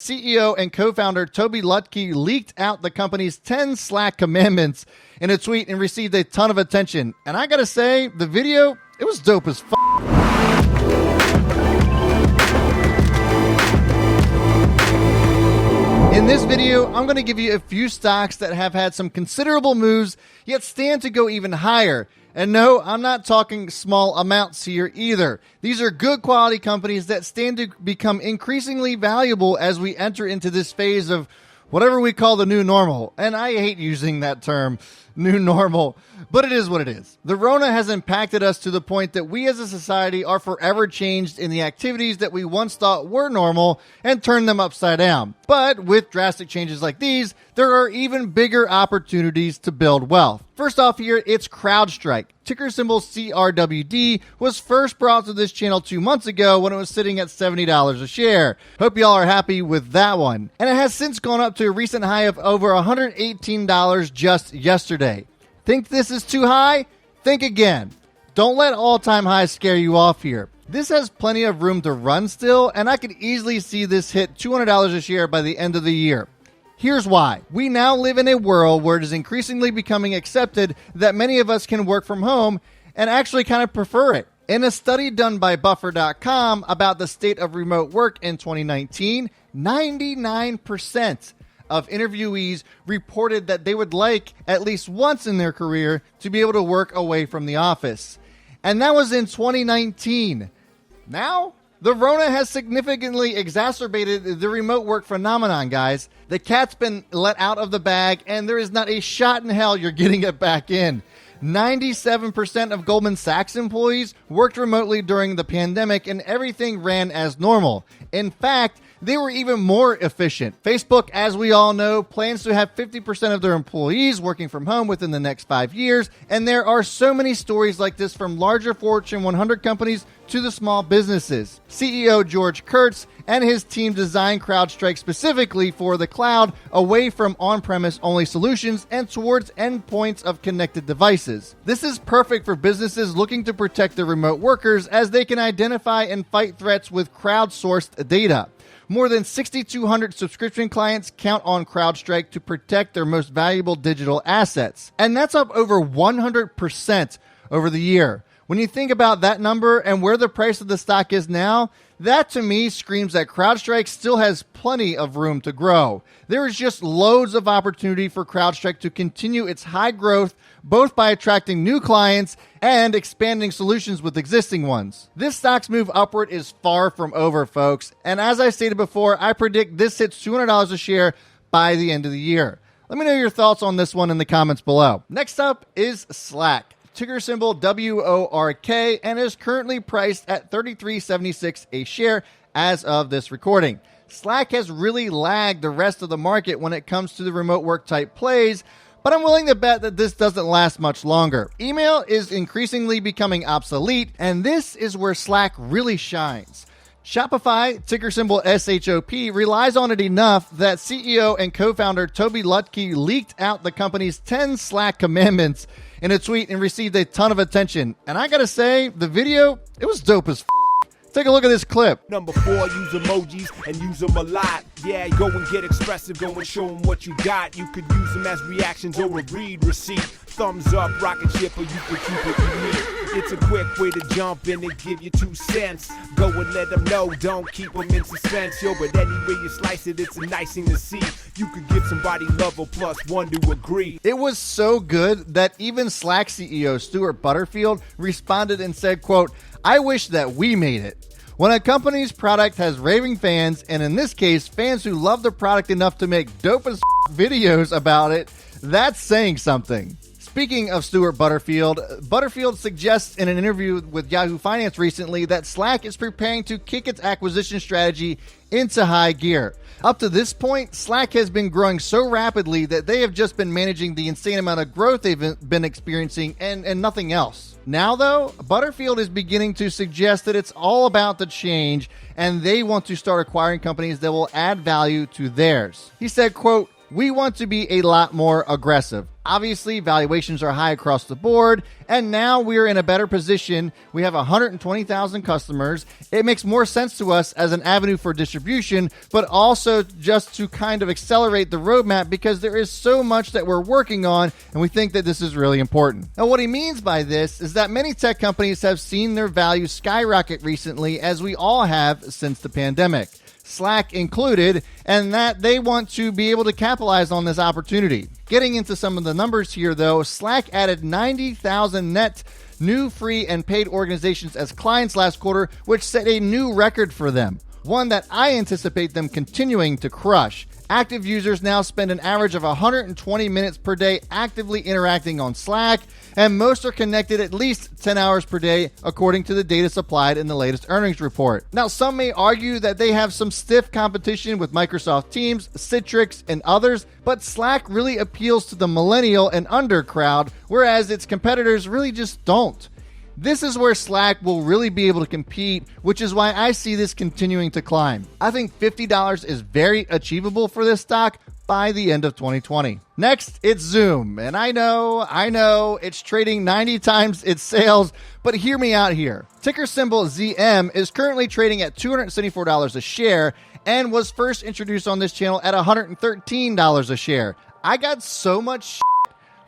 CEO and co-founder Toby Lutke leaked out the company's 10 Slack commandments in a tweet and received a ton of attention. And I gotta say, the video, it was dope as f***. In this video, I'm going to give you a few stocks that have had some considerable moves, yet stand to go even higher. And no, I'm not talking small amounts here either. These are good quality companies that stand to become increasingly valuable as we enter into this phase of whatever we call the new normal. And I hate using that term, new normal, but it is what it is. The Rona has impacted us to the point that we as a society are forever changed in the activities that we once thought were normal and turned them upside down. But with drastic changes like these, there are even bigger opportunities to build wealth. First off here, it's Crowdstrike. Ticker symbol CRWD was first brought to this channel 2 months ago when it was sitting at $70 a share. Hope y'all are happy with that one. And it has since gone up to a recent high of over $118 just yesterday. Think this is too high? Think again. Don't let all-time highs scare you off here. This has plenty of room to run still, and I could easily see this hit $200 a share by the end of the year. Here's why. We now live in a world where it is increasingly becoming accepted that many of us can work from home and actually kind of prefer it. In a study done by Buffer.com about the state of remote work in 2019, 99% of interviewees reported that they would like at least once in their career to be able to work away from the office. And that was in 2019. Now, the Rona has significantly exacerbated the remote work phenomenon, guys. The cat's been let out of the bag, and there is not a shot in hell you're getting it back in. 97% of Goldman Sachs employees worked remotely during the pandemic, and everything ran as normal. In fact, they were even more efficient. Facebook, as we all know, plans to have 50% of their employees working from home within the next 5 years, and there are so many stories like this from larger Fortune 100 companies to the small businesses. CEO George Kurtz and his team designed Crowdstrike specifically for the cloud, away from on-premise only solutions and towards endpoints of connected devices. This is perfect for businesses looking to protect their remote workers, as they can identify and fight threats with crowdsourced data. More than 6,200 subscription clients count on Crowdstrike to protect their most valuable digital assets. And that's up over 100% over the year. When you think about that number and where the price of the stock is now, that to me screams that Crowdstrike still has plenty of room to grow. There is just loads of opportunity for Crowdstrike to continue its high growth, both by attracting new clients and expanding solutions with existing ones. This stock's move upward is far from over, folks. And as I stated before, I predict this hits $200 a share by the end of the year. Let me know your thoughts on this one in the comments below. Next up is Slack. Ticker symbol WORK, and is currently priced at $33.76 a share as of this recording. Slack has really lagged the rest of the market when it comes to the remote work type plays, but I'm willing to bet that this doesn't last much longer. Email is increasingly becoming obsolete, and this is where Slack really shines. Shopify, ticker symbol SHOP, relies on it enough that CEO and co-founder Toby Lutke leaked out the company's 10 Slack commandments in a tweet and received a ton of attention. And I gotta say, the video, it was dope as f***. Take a look at this clip. Number 4, use emojis and use them a lot. Yeah, go and get expressive, go and show them what you got. You could use them as reactions or a read receipt. Thumbs up, rocket ship, or you could keep it unique. It's a quick way to jump in and give you 2 cents. Go and let them know, don't keep them in suspense. Yo, but any way you slice it, it's a nice thing to see. You could give somebody love or +1 to agree. It was so good that even Slack CEO Stuart Butterfield responded and said, quote, "I wish that we made it." When a company's product has raving fans, and in this case, fans who love the product enough to make dope as videos about it, that's saying something. Speaking of Stuart Butterfield, Butterfield suggests in an interview with Yahoo Finance recently that Slack is preparing to kick its acquisition strategy into high gear. Up to this point, Slack has been growing so rapidly that they have just been managing the insane amount of growth they've been experiencing and nothing else. Now, though, Butterfield is beginning to suggest that it's all about the change, and they want to start acquiring companies that will add value to theirs. He said, quote, We want to be a lot more aggressive. Obviously, valuations are high across the board, and now we're in a better position. We have 120,000 customers. It makes more sense to us as an avenue for distribution, but also just to kind of accelerate the roadmap because there is so much that we're working on, and we think that this is really important. Now, what he means by this is that many tech companies have seen their value skyrocket recently, as we all have since the pandemic, Slack included, and that they want to be able to capitalize on this opportunity. Getting into some of the numbers here, though, Slack added 90,000 net new free and paid organizations as clients last quarter, which set a new record for them, one that I anticipate them continuing to crush. Active users now spend an average of 120 minutes per day actively interacting on Slack, and most are connected at least 10 hours per day, according to the data supplied in the latest earnings report. Now, some may argue that they have some stiff competition with Microsoft Teams, Citrix, and others, but Slack really appeals to the millennial and under crowd, whereas its competitors really just don't. This is where Slack will really be able to compete, which is why I see this continuing to climb. I think $50 is very achievable for this stock by the end of 2020. Next, it's Zoom. And I know, it's trading 90 times its sales, but hear me out here. Ticker symbol ZM is currently trading at $274 a share and was first introduced on this channel at $113 a share. I got so much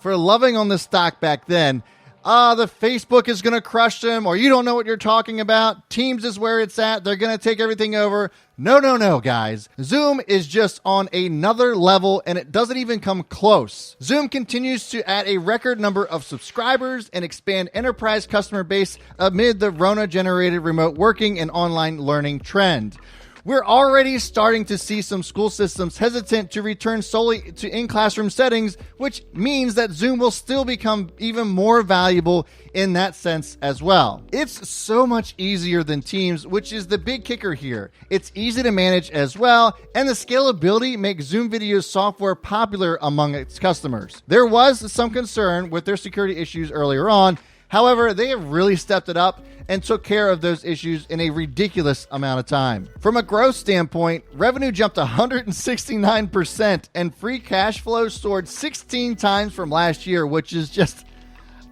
for loving on the stock back then. The Facebook is going to crush them, or you don't know what you're talking about. Teams is where it's at. They're going to take everything over. No, guys. Zoom is just on another level, and it doesn't even come close. Zoom continues to add a record number of subscribers and expand enterprise customer base amid the Rona-generated remote working and online learning trend. We're already starting to see some school systems hesitant to return solely to in-classroom settings, which means that Zoom will still become even more valuable in that sense as well. It's so much easier than Teams, which is the big kicker here. It's easy to manage as well, and the scalability makes Zoom Video software popular among its customers. There was some concern with their security issues earlier on. However, they have really stepped it up and took care of those issues in a ridiculous amount of time. From a growth standpoint, revenue jumped 169% and free cash flow soared 16 times from last year, which is just,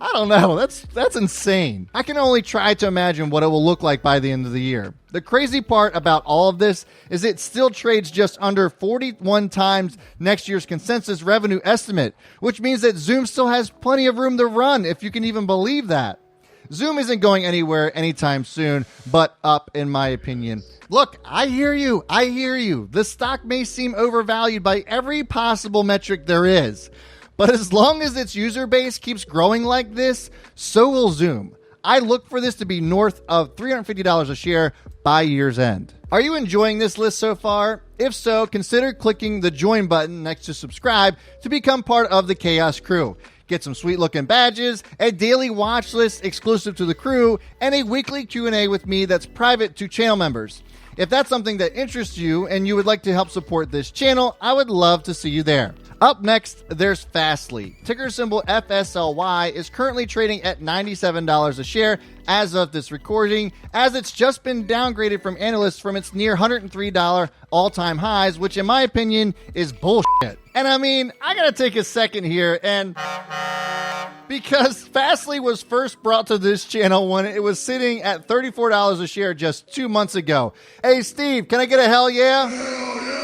I don't know, that's insane. I can only try to imagine what it will look like by the end of the year. The crazy part about all of this is it still trades just under 41 times next year's consensus revenue estimate, which means that Zoom still has plenty of room to run, if you can even believe that. Zoom isn't going anywhere anytime soon, but up, in my opinion. Look, I hear you. The stock may seem overvalued by every possible metric there is, but as long as its user base keeps growing like this, so will Zoom. I look for this to be north of $350 a share by year's end. Are you enjoying this list so far? If so, consider clicking the join button next to subscribe to become part of the Chaos Crew. Get some sweet looking badges, a daily watch list exclusive to the crew, and a weekly Q&A with me that's private to channel members. If that's something that interests you and you would like to help support this channel, I would love to see you there. Up next, there's FSLY. Ticker symbol FSLY is currently trading at $97 a share as of this recording, as it's just been downgraded from analysts from its near $103 all-time highs, which in my opinion is bullshit. And I mean, I gotta take a second here, and because FSLY was first brought to this channel when it was sitting at $34 a share just 2 months ago. Hey Steve, can I get a hell yeah?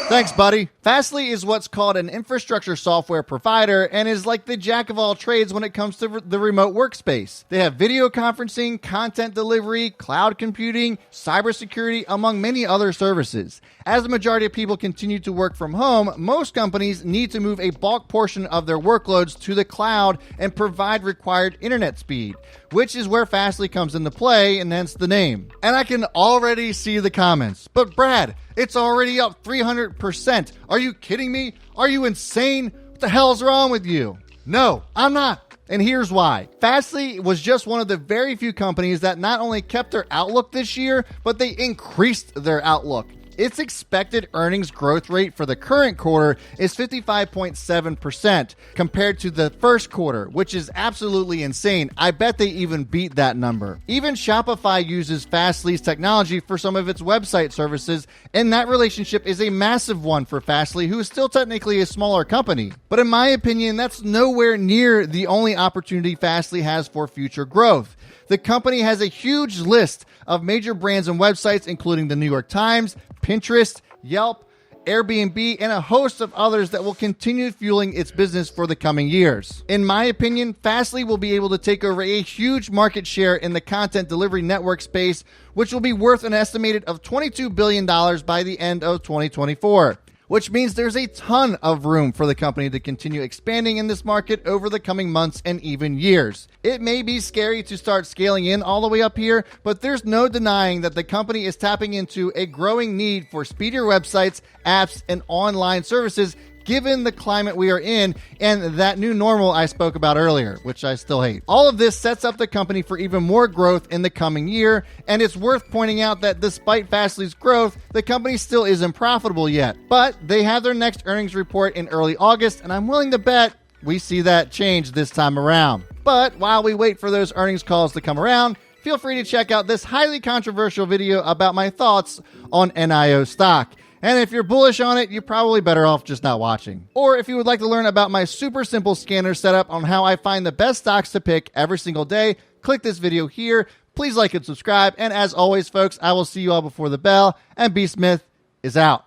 Thanks, buddy. FSLY is what's called an infrastructure software provider and is like the jack of all trades when it comes to the remote workspace. They have video conferencing, content delivery, cloud computing, cybersecurity, among many other services. As the majority of people continue to work from home, most companies need to move a bulk portion of their workloads to the cloud and provide required internet speed, which is where FSLY comes into play, and hence the name. And I can already see the comments. But Brad, it's already up 300%. Are you kidding me? Are you insane? What the hell's wrong with you? No, I'm not. And here's why. FSLY was just one of the very few companies that not only kept their outlook this year, but they increased their outlook. Its expected earnings growth rate for the current quarter is 55.7% compared to the first quarter, which is absolutely insane. I bet they even beat that number. Even Shopify uses Fastly's technology for some of its website services, and that relationship is a massive one for Fastly, who is still technically a smaller company. But in my opinion, that's nowhere near the only opportunity Fastly has for future growth. The company has a huge list of major brands and websites, including the New York Times, Pinterest, Yelp, Airbnb, and a host of others that will continue fueling its business for the coming years. In my opinion, Fastly will be able to take over a huge market share in the content delivery network space, which will be worth an estimated of $22 billion by the end of 2024. Which means there's a ton of room for the company to continue expanding in this market over the coming months and even years. It may be scary to start scaling in all the way up here, but there's no denying that the company is tapping into a growing need for speedier websites, apps, and online services given the climate we are in and that new normal I spoke about earlier, which I still hate. All of this sets up the company for even more growth in the coming year, and it's worth pointing out that despite Fastly's growth, the company still isn't profitable yet. But they have their next earnings report in early August, and I'm willing to bet we see that change this time around. But while we wait for those earnings calls to come around, feel free to check out this highly controversial video about my thoughts on NIO stock. And if you're bullish on it, you're probably better off just not watching. Or if you would like to learn about my super simple scanner setup on how I find the best stocks to pick every single day, click this video here. Please like and subscribe. And as always, folks, I will see you all before the bell. And B. Smith is out.